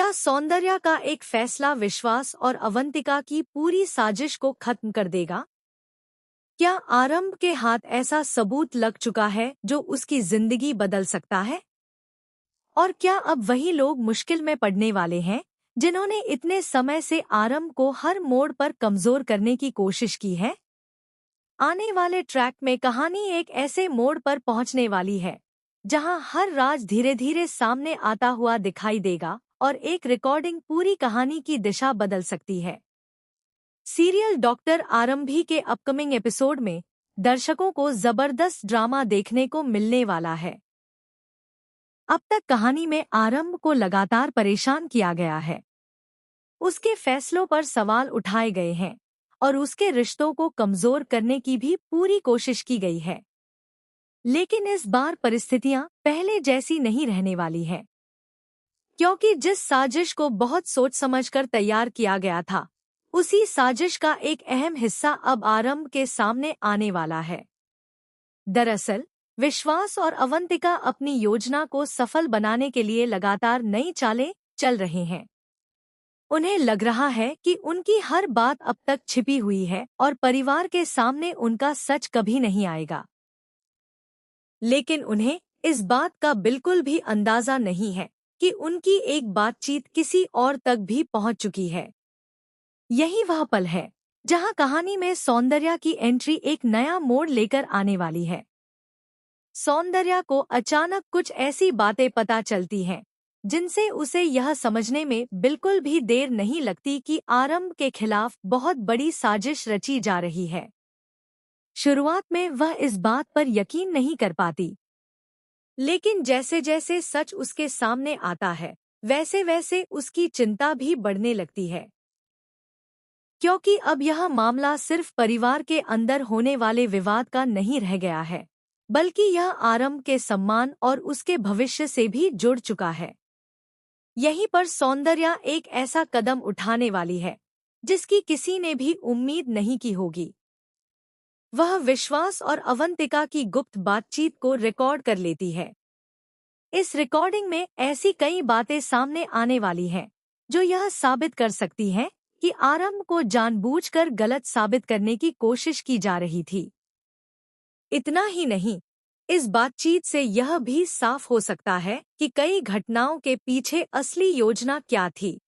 क्या सौंदर्या का एक फैसला विश्वास और अवंतिका की पूरी साजिश को खत्म कर देगा? क्या आरंभ के हाथ ऐसा सबूत लग चुका है जो उसकी जिंदगी बदल सकता है? और क्या अब वही लोग मुश्किल में पड़ने वाले हैं जिन्होंने इतने समय से आरंभ को हर मोड़ पर कमजोर करने की कोशिश की है? आने वाले ट्रैक में कहानी एक ऐसे मोड़ पर पहुंचने वाली है जहां हर राज धीरे धीरे सामने आता हुआ दिखाई देगा और एक रिकॉर्डिंग पूरी कहानी की दिशा बदल सकती है। सीरियल डॉक्टर आरंभी के अपकमिंग एपिसोड में दर्शकों को जबरदस्त ड्रामा देखने को मिलने वाला है। अब तक कहानी में आरंभ को लगातार परेशान किया गया है। उसके फैसलों पर सवाल उठाए गए हैं और उसके रिश्तों को कमजोर करने की भी पूरी कोशिश की गई है। लेकिन इस बार परिस्थितियां पहले जैसी नहीं रहने वाली है, क्योंकि जिस साजिश को बहुत सोच समझकर तैयार किया गया था, उसी साजिश का एक अहम हिस्सा अब आरंभ के सामने आने वाला है। दरअसल विश्वास और अवंतिका अपनी योजना को सफल बनाने के लिए लगातार नई चालें चल रहे हैं। उन्हें लग रहा है कि उनकी हर बात अब तक छिपी हुई है और परिवार के सामने उनका सच कभी नहीं आएगा। लेकिन उन्हें इस बात का बिल्कुल भी अंदाजा नहीं है कि उनकी एक बातचीत किसी और तक भी पहुंच चुकी है। यही वह पल है जहां कहानी में सौंदर्या की एंट्री एक नया मोड़ लेकर आने वाली है। सौंदर्या को अचानक कुछ ऐसी बातें पता चलती हैं जिनसे उसे यह समझने में बिल्कुल भी देर नहीं लगती कि आरंभ के खिलाफ बहुत बड़ी साजिश रची जा रही है। शुरुआत में वह इस बात पर यकीन नहीं कर पाती, लेकिन जैसे जैसे सच उसके सामने आता है वैसे वैसे उसकी चिंता भी बढ़ने लगती है, क्योंकि अब यह मामला सिर्फ परिवार के अंदर होने वाले विवाद का नहीं रह गया है, बल्कि यह आरंभ के सम्मान और उसके भविष्य से भी जुड़ चुका है। यहीं पर सौंदर्या एक ऐसा कदम उठाने वाली है जिसकी किसी ने भी उम्मीद नहीं की होगी। वह विश्वास और अवंतिका की गुप्त बातचीत को रिकॉर्ड कर लेती है। इस रिकॉर्डिंग में ऐसी कई बातें सामने आने वाली हैं जो यह साबित कर सकती हैं कि आरंभ को जानबूझकर गलत साबित करने की कोशिश की जा रही थी। इतना ही नहीं, इस बातचीत से यह भी साफ हो सकता है कि कई घटनाओं के पीछे असली योजना क्या थी।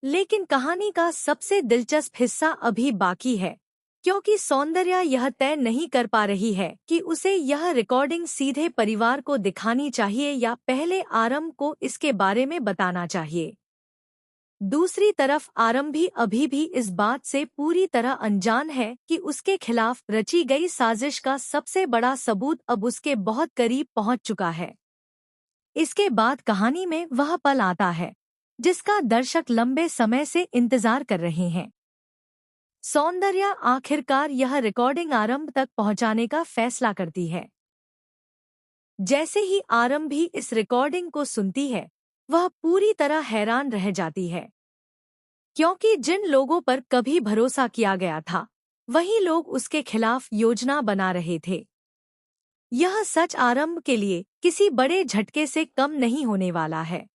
लेकिन कहानी का सबसे दिलचस्प हिस्सा अभी बाकी है, क्योंकि सौंदर्या यह तय नहीं कर पा रही है कि उसे यह रिकॉर्डिंग सीधे परिवार को दिखानी चाहिए या पहले आरंभ को इसके बारे में बताना चाहिए। दूसरी तरफ आरंभी अभी भी इस बात से पूरी तरह अनजान है कि उसके खिलाफ रची गई साजिश का सबसे बड़ा सबूत अब उसके बहुत करीब पहुंच चुका है। इसके बाद कहानी में वह पल आता है जिसका दर्शक लंबे समय से इंतजार कर रहे हैं। सौंदर्या आखिरकार यह रिकॉर्डिंग आरंभ तक पहुंचाने का फैसला करती है। जैसे ही आरंभी इस रिकॉर्डिंग को सुनती है, वह पूरी तरह हैरान रह जाती है, क्योंकि जिन लोगों पर कभी भरोसा किया गया था वही लोग उसके खिलाफ योजना बना रहे थे। यह सच आरंभ के लिए किसी बड़े झटके से कम नहीं होने वाला है।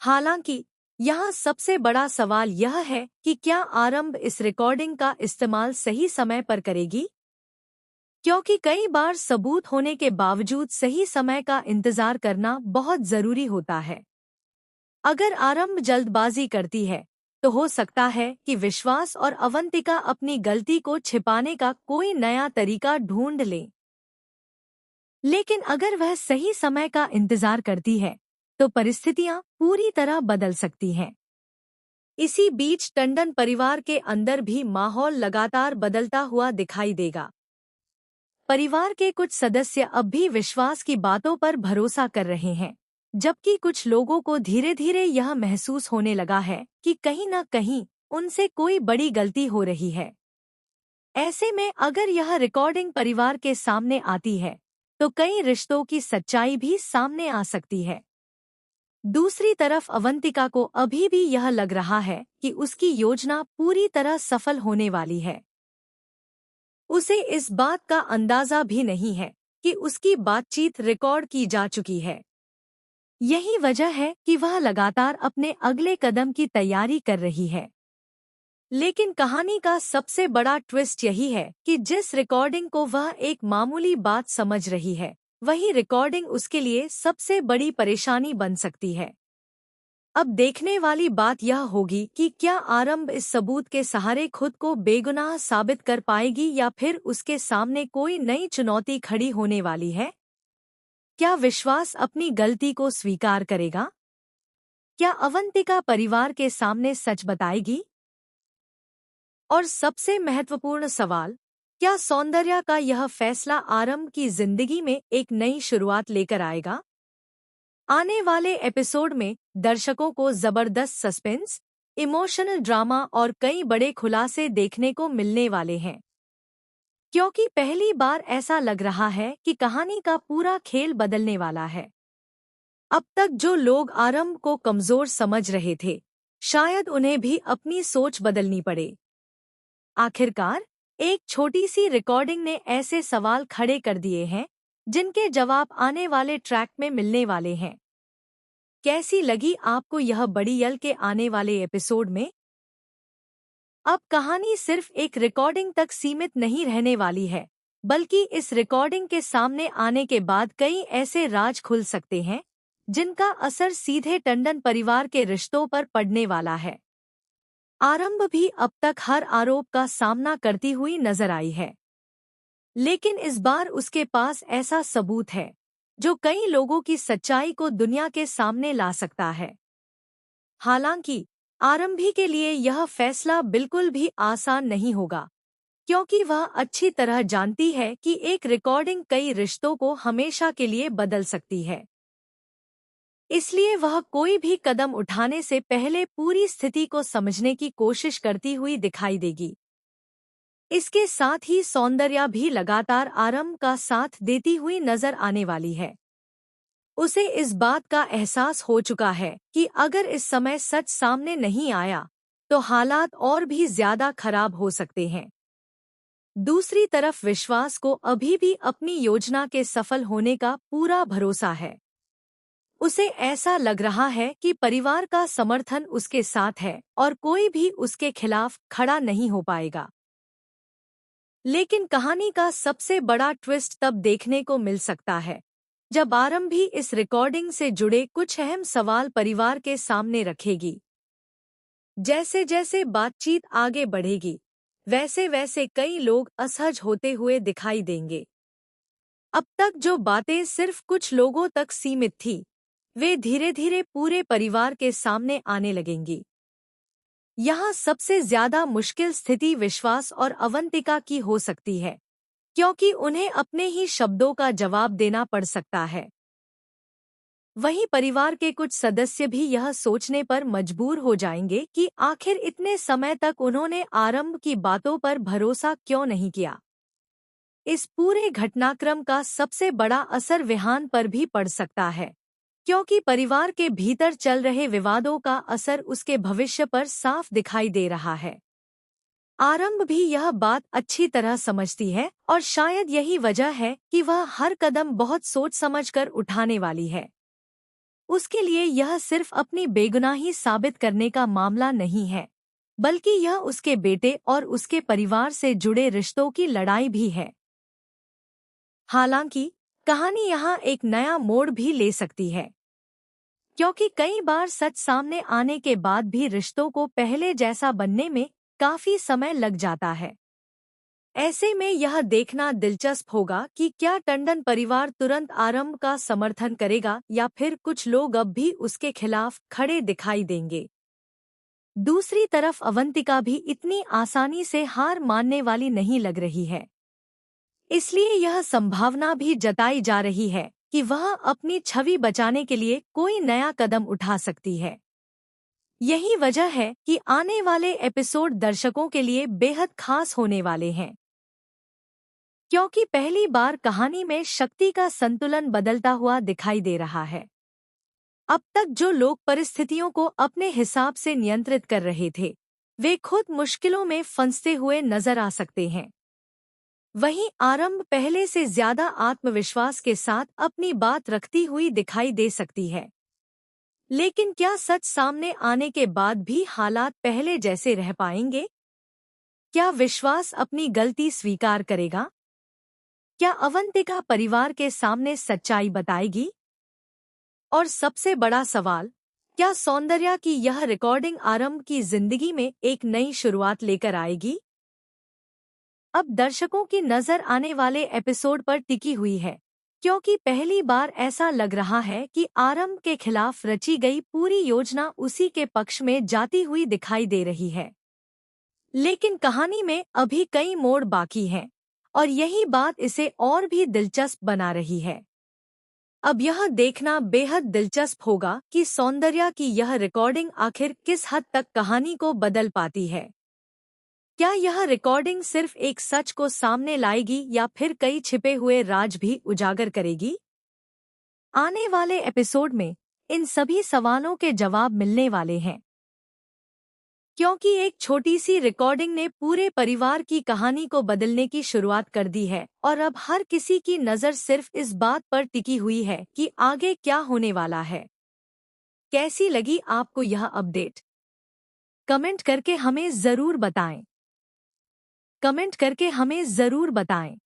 हालांकि यहाँ सबसे बड़ा सवाल यह है कि क्या आरंभ इस रिकॉर्डिंग का इस्तेमाल सही समय पर करेगी, क्योंकि कई बार सबूत होने के बावजूद सही समय का इंतजार करना बहुत जरूरी होता है। अगर आरंभ जल्दबाजी करती है तो हो सकता है कि विश्वास और अवंतिका अपनी गलती को छिपाने का कोई नया तरीका ढूंढ लें। लेकिन अगर वह सही समय का इंतजार करती है तो परिस्थितियां पूरी तरह बदल सकती हैं। इसी बीच टंडन परिवार के अंदर भी माहौल लगातार बदलता हुआ दिखाई देगा। परिवार के कुछ सदस्य अब भी विश्वास की बातों पर भरोसा कर रहे हैं, जबकि कुछ लोगों को धीरे धीरे यह महसूस होने लगा है कि कहीं न कहीं उनसे कोई बड़ी गलती हो रही है। ऐसे में अगर यह रिकॉर्डिंग परिवार के सामने आती है तो कई रिश्तों की सच्चाई भी सामने आ सकती है। दूसरी तरफ अवंतिका को अभी भी यह लग रहा है कि उसकी योजना पूरी तरह सफल होने वाली है। उसे इस बात का अंदाजा भी नहीं है कि उसकी बातचीत रिकॉर्ड की जा चुकी है। यही वजह है कि वह लगातार अपने अगले कदम की तैयारी कर रही है। लेकिन कहानी का सबसे बड़ा ट्विस्ट यही है कि जिस रिकॉर्डिंग को वह एक मामूली बात समझ रही है, वही रिकॉर्डिंग उसके लिए सबसे बड़ी परेशानी बन सकती है। अब देखने वाली बात यह होगी कि क्या आरंभ इस सबूत के सहारे खुद को बेगुनाह साबित कर पाएगी या फिर उसके सामने कोई नई चुनौती खड़ी होने वाली है। क्या विश्वास अपनी गलती को स्वीकार करेगा? क्या अवंतिका परिवार के सामने सच बताएगी? और सबसे महत्वपूर्ण सवाल, क्या सौंदर्या का यह फैसला आरंभ की जिंदगी में एक नई शुरुआत लेकर आएगा? आने वाले एपिसोड में दर्शकों को जबरदस्त सस्पेंस, इमोशनल ड्रामा और कई बड़े खुलासे देखने को मिलने वाले हैं। क्योंकि पहली बार ऐसा लग रहा है कि कहानी का पूरा खेल बदलने वाला है। अब तक जो लोग आरंभ को कमजोर समझ रहे थे, शायद उन्हें भी अपनी सोच बदलनी पड़े। आखिरकार, एक छोटी सी रिकॉर्डिंग ने ऐसे सवाल खड़े कर दिए हैं जिनके जवाब आने वाले ट्रैक में मिलने वाले हैं। कैसी लगी आपको यह बड़ी यल के आने वाले एपिसोड में? अब कहानी सिर्फ एक रिकॉर्डिंग तक सीमित नहीं रहने वाली है, बल्कि इस रिकॉर्डिंग के सामने आने के बाद कई ऐसे राज खुल सकते हैं जिनका असर सीधे टंडन परिवार के रिश्तों पर पड़ने वाला है। आरंभ भी अब तक हर आरोप का सामना करती हुई नजर आई है, लेकिन इस बार उसके पास ऐसा सबूत है जो कई लोगों की सच्चाई को दुनिया के सामने ला सकता है। हालांकि आरंभी के लिए यह फैसला बिल्कुल भी आसान नहीं होगा, क्योंकि वह अच्छी तरह जानती है कि एक रिकॉर्डिंग कई रिश्तों को हमेशा के लिए बदल सकती है। इसलिए वह कोई भी कदम उठाने से पहले पूरी स्थिति को समझने की कोशिश करती हुई दिखाई देगी। इसके साथ ही सौंदर्या भी लगातार आरंभ का साथ देती हुई नजर आने वाली है। उसे इस बात का एहसास हो चुका है कि अगर इस समय सच सामने नहीं आया तो हालात और भी ज्यादा खराब हो सकते हैं। दूसरी तरफ विश्वास को अभी भी अपनी योजना के सफल होने का पूरा भरोसा है। उसे ऐसा लग रहा है कि परिवार का समर्थन उसके साथ है और कोई भी उसके खिलाफ खड़ा नहीं हो पाएगा। लेकिन कहानी का सबसे बड़ा ट्विस्ट तब देखने को मिल सकता है जब आरंभी इस रिकॉर्डिंग से जुड़े कुछ अहम सवाल परिवार के सामने रखेगी। जैसे जैसे बातचीत आगे बढ़ेगी, वैसे वैसे कई लोग असहज होते हुए दिखाई देंगे। अब तक जो बातें सिर्फ कुछ लोगों तक सीमित थी, वे धीरे धीरे पूरे परिवार के सामने आने लगेंगी। यहाँ सबसे ज्यादा मुश्किल स्थिति विश्वास और अवंतिका की हो सकती है, क्योंकि उन्हें अपने ही शब्दों का जवाब देना पड़ सकता है। वहीं परिवार के कुछ सदस्य भी यह सोचने पर मजबूर हो जाएंगे कि आखिर इतने समय तक उन्होंने आरंभ की बातों पर भरोसा क्यों नहीं किया। इस पूरे घटनाक्रम का सबसे बड़ा असर विहान पर भी पड़ सकता है, क्योंकि परिवार के भीतर चल रहे विवादों का असर उसके भविष्य पर साफ दिखाई दे रहा है। आरंभ भी यह बात अच्छी तरह समझती है और शायद यही वजह है कि वह हर कदम बहुत सोच समझकर उठाने वाली है। उसके लिए यह सिर्फ अपनी बेगुनाही साबित करने का मामला नहीं है, बल्कि यह उसके बेटे और उसके परिवार से जुड़े रिश्तों की लड़ाई भी है। हालांकि कहानी यहाँ एक नया मोड़ भी ले सकती है, क्योंकि कई बार सच सामने आने के बाद भी रिश्तों को पहले जैसा बनने में काफी समय लग जाता है। ऐसे में यह देखना दिलचस्प होगा कि क्या टंडन परिवार तुरंत आरंभ का समर्थन करेगा या फिर कुछ लोग अब भी उसके खिलाफ खड़े दिखाई देंगे। दूसरी तरफ अवंतिका भी इतनी आसानी से हार मानने वाली नहीं लग रही है। इसलिए यह संभावना भी जताई जा रही है कि वह अपनी छवि बचाने के लिए कोई नया कदम उठा सकती है। यही वजह है कि आने वाले एपिसोड दर्शकों के लिए बेहद खास होने वाले हैं, क्योंकि पहली बार कहानी में शक्ति का संतुलन बदलता हुआ दिखाई दे रहा है। अब तक जो लोग परिस्थितियों को अपने हिसाब से नियंत्रित कर रहे थे, वे खुद मुश्किलों में फंसते हुए नजर आ सकते हैं। वहीं आरंभ पहले से ज्यादा आत्मविश्वास के साथ अपनी बात रखती हुई दिखाई दे सकती है। लेकिन क्या सच सामने आने के बाद भी हालात पहले जैसे रह पाएंगे? क्या विश्वास अपनी गलती स्वीकार करेगा? क्या अवंतिका परिवार के सामने सच्चाई बताएगी? और सबसे बड़ा सवाल, क्या सौंदर्या की यह रिकॉर्डिंग आरंभ की जिंदगी में एक नई शुरुआत लेकर आएगी? अब दर्शकों की नजर आने वाले एपिसोड पर टिकी हुई है, क्योंकि पहली बार ऐसा लग रहा है कि आरंभ के खिलाफ रची गई पूरी योजना उसी के पक्ष में जाती हुई दिखाई दे रही है। लेकिन कहानी में अभी कई मोड़ बाकी हैं, और यही बात इसे और भी दिलचस्प बना रही है। अब यह देखना बेहद दिलचस्प होगा कि सौंदर्या की यह रिकॉर्डिंग आखिर किस हद तक कहानी को बदल पाती है। क्या यह रिकॉर्डिंग सिर्फ एक सच को सामने लाएगी या फिर कई छिपे हुए राज भी उजागर करेगी? आने वाले एपिसोड में इन सभी सवालों के जवाब मिलने वाले हैं, क्योंकि एक छोटी सी रिकॉर्डिंग ने पूरे परिवार की कहानी को बदलने की शुरुआत कर दी है और अब हर किसी की नज़र सिर्फ इस बात पर टिकी हुई है कि आगे क्या होने वाला है। कैसी लगी आपको यह अपडेट? कमेंट करके हमें ज़रूर बताएं।